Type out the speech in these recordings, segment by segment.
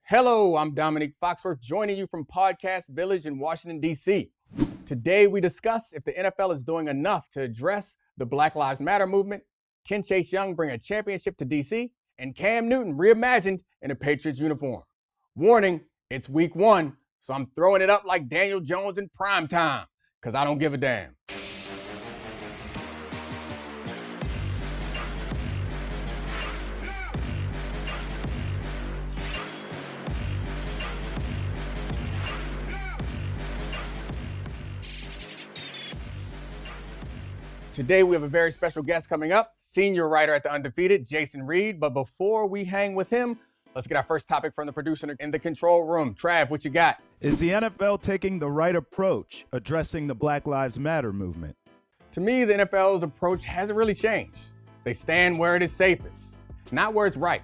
Hello, I'm Domonique Foxworth, joining you from Podcast Village in Washington, D.C. Today, we discuss if the NFL is doing enough to address the Black Lives Matter movement, can Chase Young bring a championship to D.C., and Cam Newton reimagined in a Patriots uniform. Warning, it's week 1, so I'm throwing it up like Daniel Jones in prime time, because I don't give a damn. Today, we have a very special guest coming up, senior writer at the Undefeated, Jason Reid. But before we hang with him, let's get our first topic from the producer in the control room. Trav, what you got? Is the NFL taking the right approach addressing the Black Lives Matter movement? To me, the NFL's approach hasn't really changed. They stand where it is safest, not where it's right.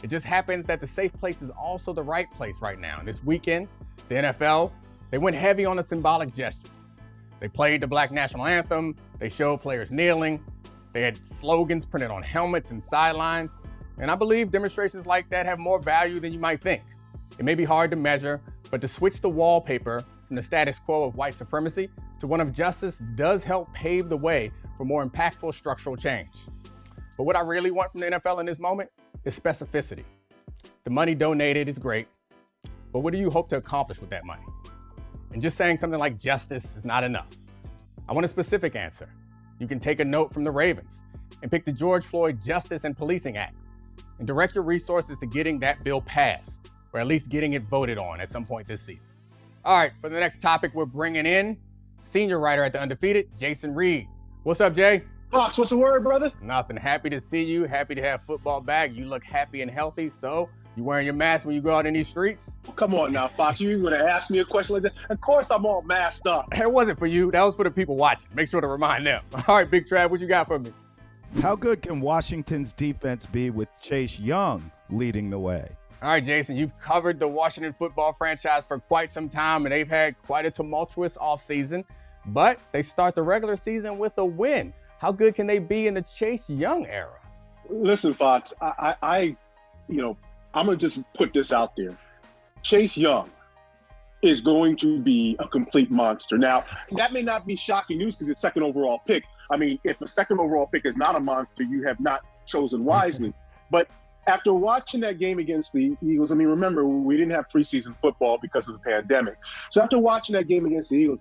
It just happens that the safe place is also the right place right now. And this weekend, the NFL, they went heavy on the symbolic gestures. They played the Black National Anthem. They showed players kneeling. They had slogans printed on helmets and sidelines. And I believe demonstrations like that have more value than you might think. It may be hard to measure, but to switch the wallpaper from the status quo of white supremacy to one of justice does help pave the way for more impactful structural change. But what I really want from the NFL in this moment is specificity. The money donated is great, but what do you hope to accomplish with that money? And just saying something like justice is not enough. I want a specific answer. You can take a note from the Ravens and pick the George Floyd Justice and Policing Act and direct your resources to getting that bill passed, or at least getting it voted on at some point this season. All right, for the next topic, we're bringing in senior writer at the Undefeated, Jason Reid. What's up, Jay? Fox, what's the word, brother? Nothing. Happy to see you. Happy to have football back. You look happy and healthy, so you wearing your mask when you go out in these streets? Come on now, Fox. You going to ask me a question like that? Of course I'm all masked up. It wasn't for you. That was for the people watching. Make sure to remind them. All right, Big Trav, what you got for me? How good can Washington's defense be with Chase Young leading the way? All right, Jason, you've covered the Washington football franchise for quite some time, and they've had quite a tumultuous offseason, but they start the regular season with a win. How good can they be in the Chase Young era? Listen, Fox, I'm going to just put this out there. Chase Young is going to be a complete monster. Now, that may not be shocking news because it's second overall pick. I mean, if the second overall pick is not a monster, you have not chosen wisely. But after watching that game against the Eagles, I mean, remember, we didn't have preseason football because of the pandemic. So after watching that game against the Eagles,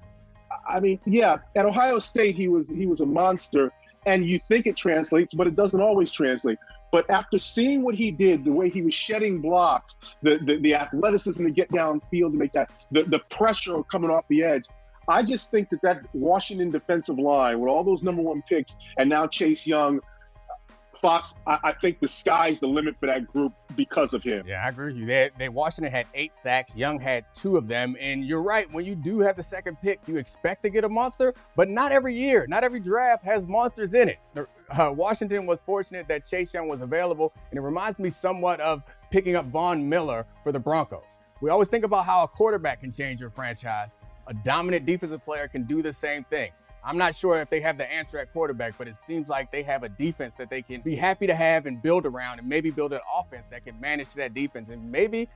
I mean, yeah, at Ohio State, he was a monster. And you think it translates, but it doesn't always translate. But after seeing what he did, the way he was shedding blocks, the athleticism to get downfield to make that, the pressure coming off the edge, I just think that Washington defensive line with all those number 1 picks and now Chase Young, Fox, I think the sky's the limit for that group because of him. Yeah, I agree with you. Washington had 8 sacks. Young had 2 of them. And you're right. When you do have the second pick, you expect to get a monster, but not every year. Not every draft has monsters in it. Washington was fortunate that Chase Young was available, and it reminds me somewhat of picking up Von Miller for the Broncos. We always think about how a quarterback can change your franchise. A dominant defensive player can do the same thing. I'm not sure if they have the answer at quarterback, but it seems like they have a defense that they can be happy to have and build around, and maybe build an offense that can manage that defense and maybe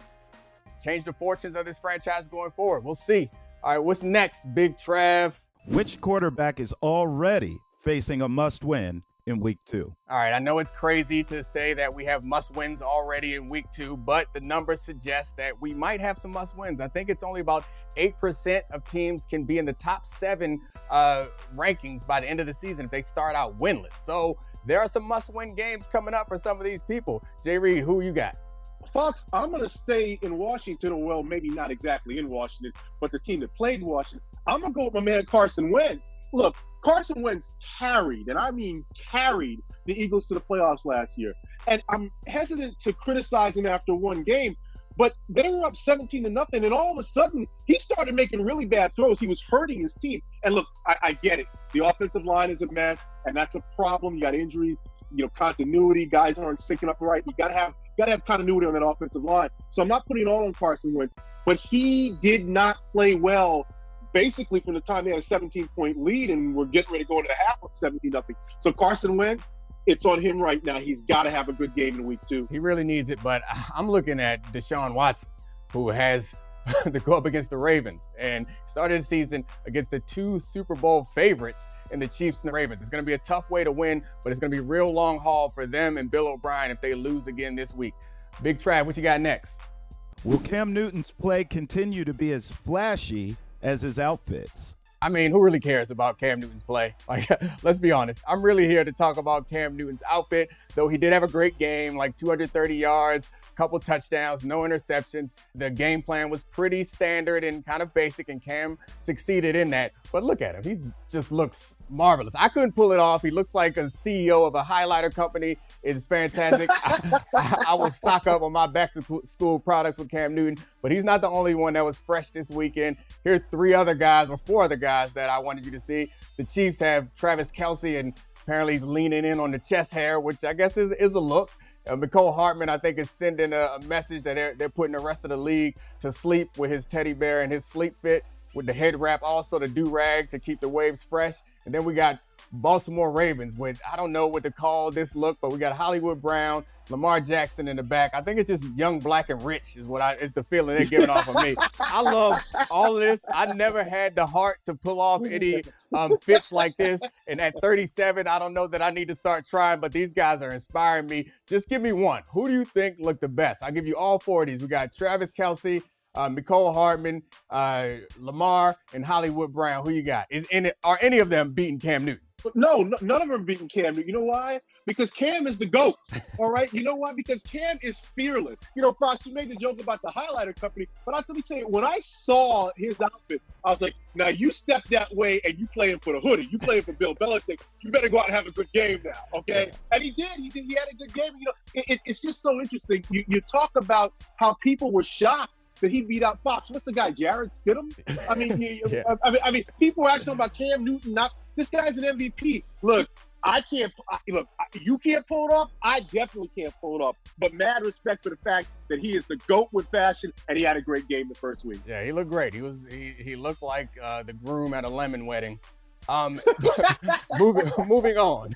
change the fortunes of this franchise going forward. We'll see. All right, what's next, Big Trav? Which quarterback is already facing a must-win in week 2? All right, I know it's crazy to say that we have must-wins already in week 2, but the numbers suggest that we might have some must-wins. I think it's only about 8% of teams can be in the top 7 rankings by the end of the season if they start out winless. So there are some must-win games coming up for some of these people. Jay Reid, who you got? Fox, I'm going to stay in Washington, or well, maybe not exactly in Washington, but the team that played Washington. I'm going to go with my man Carson Wentz. Look, Carson Wentz carried, and I mean carried, the Eagles to the playoffs last year. And I'm hesitant to criticize him after one game, but they were up 17-0, and all of a sudden, he started making really bad throws. He was hurting his team. And look, I get it. The offensive line is a mess, and that's a problem. You got injuries, continuity. Guys aren't syncing up right. You got to have continuity on that offensive line. So I'm not putting it all on Carson Wentz, but he did not play well basically from the time they had a 17-point lead and we're getting ready to go into the half with 17-0. So Carson Wentz, it's on him right now. He's got to have a good game in week 2. He really needs it, but I'm looking at Deshaun Watson. who has to go up against the Ravens and started the season against the two Super Bowl favorites in the Chiefs and the Ravens. It's going to be a tough way to win, but it's going to be a real long haul for them and Bill O'Brien if they lose again this week. Big Trav, what you got next? Will Cam Newton's play continue to be as flashy as his outfits? I mean, who really cares about Cam Newton's play? Like, let's be honest. I'm really here to talk about Cam Newton's outfit, though he did have a great game, like 230 yards, couple touchdowns, no interceptions. The game plan was pretty standard and kind of basic, and Cam succeeded in that. But look at him. He just looks marvelous. I couldn't pull it off. He looks like a CEO of a highlighter company. It's fantastic. I will stock up on my back-to-school products with Cam Newton, but he's not the only one that was fresh this weekend. Here are four other guys that I wanted you to see. The Chiefs have Travis Kelce, and apparently he's leaning in on the chest hair, which I guess is a look. Mecole Hardman, I think, is sending a message that they're putting the rest of the league to sleep with his teddy bear and his sleep fit with the head wrap, also the do-rag to keep the waves fresh. And then we got Baltimore Ravens with, I don't know what to call this look, but we got Hollywood Brown, Lamar Jackson in the back. I think it's just young, black, and rich is the feeling they're giving off of me. I love all of this. I never had the heart to pull off any fits like this. And at 37, I don't know that I need to start trying, but these guys are inspiring me. Just give me one. Who do you think looked the best? I'll give you all four of these. We got Travis Kelce, Mecole Hardman, Lamar, and Hollywood Brown. Who you got? Are any of them beating Cam Newton? No, none of them beating Cam Newton. You know why? Because Cam is the GOAT, all right? You know why? Because Cam is fearless. You know, Fox, you made the joke about the highlighter company, but let me tell you, when I saw his outfit, I was like, now you step that way and you playing for the hoodie. You playing for Bill Belichick. You better go out and have a good game now, okay? Yeah. And he did. He had a good game. You know, it's just so interesting. You talk about how people were shocked that he beat out Fox. What's the guy, Jared Stidham? I mean, yeah. I mean, people were asking about Cam Newton. This guy's an MVP. Look, you can't pull it off. I definitely can't pull it off. But mad respect for the fact that he is the GOAT with fashion, and he had a great game the first week. Yeah, he looked great. He looked like the groom at a lemon wedding. Moving on.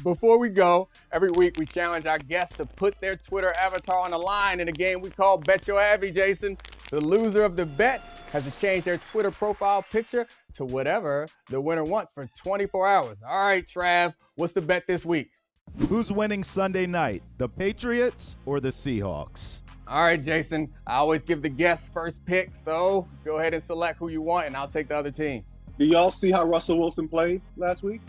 Before we go, every week we challenge our guests to put their Twitter avatar on the line in a game we call Bet Your Avy, Jason. The loser of the bet has to change their Twitter profile picture to whatever the winner wants for 24 hours. All right, Trav, what's the bet this week? Who's winning Sunday night, the Patriots or the Seahawks? All right, Jason, I always give the guests first pick, so go ahead and select who you want, and I'll take the other team. Do y'all see how Russell Wilson played last week?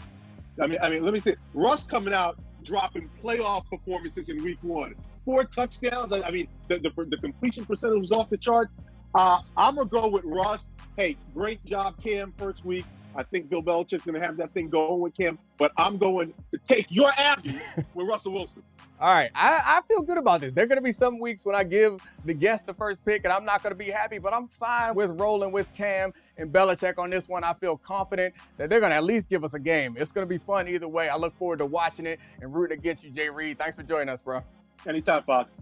I mean, let me see. Russ coming out, dropping playoff performances in week 1. 4 touchdowns. I mean, the completion percentage was off the charts. I'm going to go with Russ. Hey, great job, Cam, first week. I think Bill Belichick's going to have that thing going with Cam, but I'm going to take your Abby with Russell Wilson. All right, I feel good about this. There are going to be some weeks when I give the guest the first pick and I'm not going to be happy, but I'm fine with rolling with Cam and Belichick on this one. I feel confident that they're going to at least give us a game. It's going to be fun either way. I look forward to watching it and rooting against you, Jay Reid. Thanks for joining us, bro. Anytime, Fox.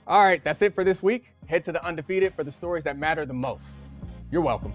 All right, that's it for this week. Head to the Undefeated for the stories that matter the most. You're welcome.